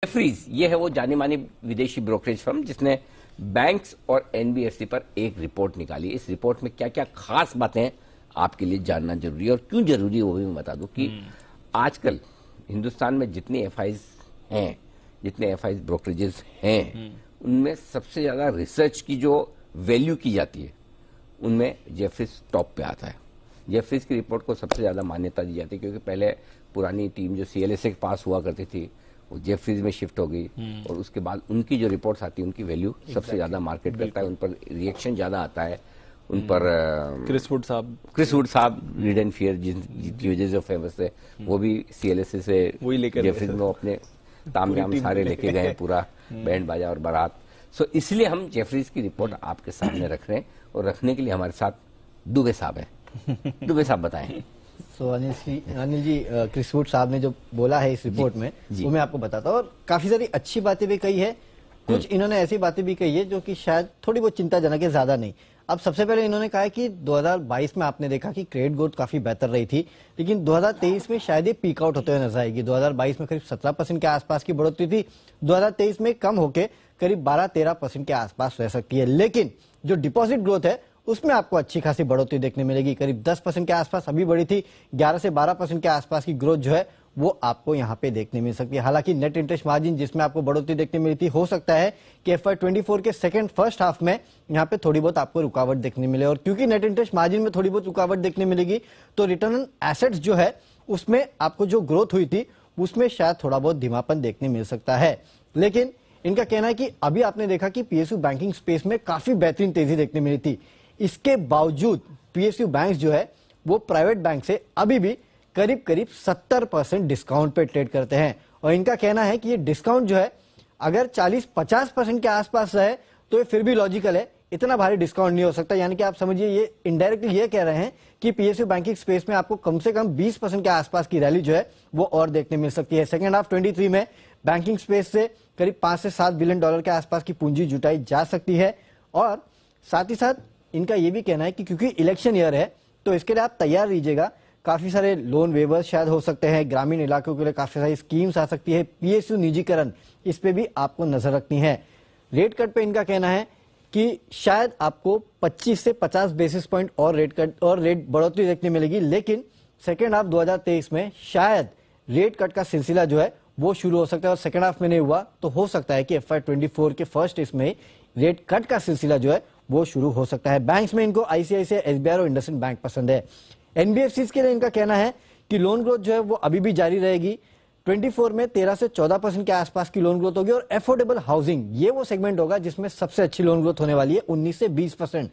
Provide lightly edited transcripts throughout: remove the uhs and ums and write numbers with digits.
Jefferies ये है वो जानी मानी विदेशी ब्रोकरेज फर्म जिसने बैंक्स और एनबीएफसी पर एक रिपोर्ट निकाली। इस रिपोर्ट में क्या क्या खास बातें आपके लिए जानना जरूरी है और क्यों जरूरी है वो भी मैं बता दूं कि आजकल हिंदुस्तान में जितनी एफआईज हैं, जितने एफआईज ब्रोकरेजेस हैं, उनमें सबसे ज्यादा रिसर्च की जो वैल्यू की जाती है उनमें जेफरीज टॉप पे आता है। जेफरीज की रिपोर्ट को सबसे ज्यादा मान्यता दी जाती है क्योंकि पहले पुरानी टीम जो सीएलएसए के पास हुआ करती थी वो जेफरीज में शिफ्ट हो गई और उसके बाद उनकी जो रिपोर्ट्स आती है उनकी वैल्यू सबसे ज्यादा मार्केट करता है, उन पर रिएक्शन ज्यादा आता है, उन पर क्रिस वुड साहब रीड एंड फियर जिनकी वजह से फेमस है वो भी सीएलएसए से जेफरीज में अपने तामझाम सारे लेके गए पूरा बैंड बाजा और बारात। सो इसलिए हम जेफरीज की रिपोर्ट आपके सामने रख रहे हैं और रखने के लिए हमारे साथ दुबे साहब हैं। दुबे साहब बताएं। अनिल जी क्रिस वुड साहब ने जो बोला है इस रिपोर्ट में वो मैं आपको बताता हूँ और काफी सारी अच्छी बातें भी कही है, कुछ इन्होंने ऐसी बातें भी कही है जो कि शायद थोड़ी बहुत चिंताजनक है, ज्यादा नहीं। अब सबसे पहले इन्होंने कहा है कि 2022 में आपने देखा कि क्रेडिट ग्रोथ काफी बेहतर रही थी, लेकिन 2023 में शायद ये पीक आउट होते हुए नजर आएगी। 2022 में करीब 17% के आसपास की बढ़ोतरी थी, 2023 में कम होके करीब 12-13% के आसपास रह सकती है। लेकिन जो डिपॉजिट ग्रोथ है उसमें आपको अच्छी खासी बढ़ोतरी देखने मिलेगी, करीब 10% के आसपास अभी बढ़ी थी, 11 से 12% के आसपास की ग्रोथ जो है वो आपको यहाँ पे देखने मिल सकती है। हालांकि नेट इंटरेस्ट मार्जिन जिसमें आपको बढ़ोतरी देखने मिली थी, हो सकता है कि FY24 के फर्स्ट हाफ में यहाँ पे थोड़ी बहुत आपको रुकावट देखने मिले और क्योंकि नेट इंटरेस्ट मार्जिन में थोड़ी बहुत रुकावट देखने मिलेगी तो रिटर्न ऑन एसेट्स जो है उसमें आपको जो ग्रोथ हुई थी उसमें शायद थोड़ा बहुत धीमापन देखने मिल सकता है। लेकिन इनका कहना है कि अभी आपने देखा कि पीएसयू बैंकिंग स्पेस में काफी बेहतरीन तेजी देखने मिली थी, इसके बावजूद पीएसयू बैंक जो है वो प्राइवेट बैंक से अभी भी करीब करीब 70% डिस्काउंट पे ट्रेड करते हैं और इनका कहना है कि ये डिस्काउंट जो है अगर 40-50% के आसपास रहे तो ये फिर भी लॉजिकल है, इतना भारी डिस्काउंट नहीं हो सकता। यानी कि आप समझिए ये इनडायरेक्टली ये कह रहे हैं कि पीएसयू बैंकिंग स्पेस में आपको कम से कम 20% के आसपास की रैली जो है वो और देखने मिल सकती है। सेकेंड हाफ 23 में बैंकिंग स्पेस से करीब 5 से 7 बिलियन डॉलर के आसपास की पूंजी जुटाई जा सकती है और साथ ही साथ इनका यह भी कहना है कि क्योंकि इलेक्शन ईयर है तो इसके लिए आप तैयार रहिएगा, काफी सारे लोन वेवर्स शायद हो सकते हैं, ग्रामीण इलाकों के लिए काफी सारी स्कीम्स आ सकती है, पीएसयू निजीकरण इस पे भी आपको नजर रखनी है। रेट कट पे इनका कहना है कि शायद आपको 25 से 50 बेसिस पॉइंट और रेट कट और रेट बढ़ोतरी देखने मिलेगी, लेकिन सेकेंड हाफ 2023 में शायद रेट कट का सिलसिला जो है वो शुरू हो सकता है और सेकेंड हाफ में नहीं हुआ तो हो सकता है कि FY24 के फर्स्ट इसमें रेट कट का सिलसिला जो है वो शुरू हो सकता है। बैंक्स में इनको आईसीआईसीआई, एसबीआई और इंडसइंड बैंक पसंद है। एनबीएफसी के लिए इनका कहना है कि लोन ग्रोथ जो है वो अभी भी जारी रहेगी, 24 में 13 से 14% के आसपास की लोन ग्रोथ होगी और अफोर्डेबल हाउसिंग ये वो सेगमेंट होगा जिसमें सबसे अच्छी लोन ग्रोथ होने वाली है, 19 से 20%।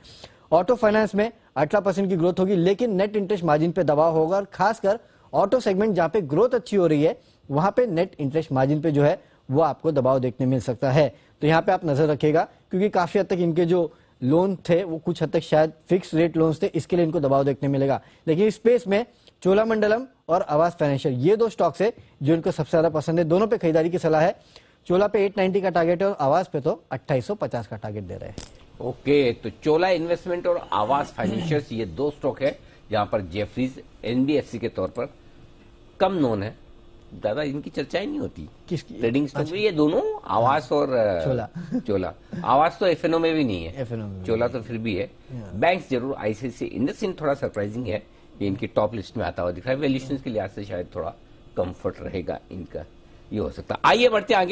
ऑटो फाइनेंस में 18% की ग्रोथ होगी, लेकिन नेट इंटरेस्ट मार्जिन पे दबाव होगा और खासकर ऑटो सेगमेंट जहां पे ग्रोथ अच्छी हो रही है वहां पे नेट इंटरेस्ट मार्जिन पे जो है वो आपको दबाव देखने मिल सकता है। तो यहाँ पे आप नजर रखिएगा क्योंकि काफी हद तक इनके जो लोन थे वो कुछ हद तक शायद फिक्स रेट लोन्स थे, इसके लिए इनको दबाव देखने मिलेगा। लेकिन इस स्पेस में चोलामंडलम और आवास फाइनेंशियल ये दो स्टॉक्स है जो इनको सबसे ज्यादा पसंद है। दोनों पे खरीदारी की सलाह है। चोला पे 890 का टारगेट है और आवास पे तो 2850 का टारगेट दे रहे हैं। ओके, तो चोला इन्वेस्टमेंट और आवास फाइनेंशियल्स ये दो स्टॉक है जहां पर जेफरीज एनबीएफसी के तौर पर कम नोन है, ज्यादा इनकी चर्चाएं नहीं होती। किसकी ट्रेडिंग स्टॉक में ये दोनों आवास और चोला आवास तो एफएनओ में भी नहीं है, चोला तो फिर भी है। बैंक्स जरूर, आईसीआईसीआई, इंडसइंड थोड़ा सरप्राइजिंग है कि इनकी टॉप लिस्ट में आता हुआ दिख रहा है। वैल्यूएशन के लिहाज से शायद थोड़ा कंफर्ट रहेगा इनका, ये हो सकता है। आइए बढ़ते आगे।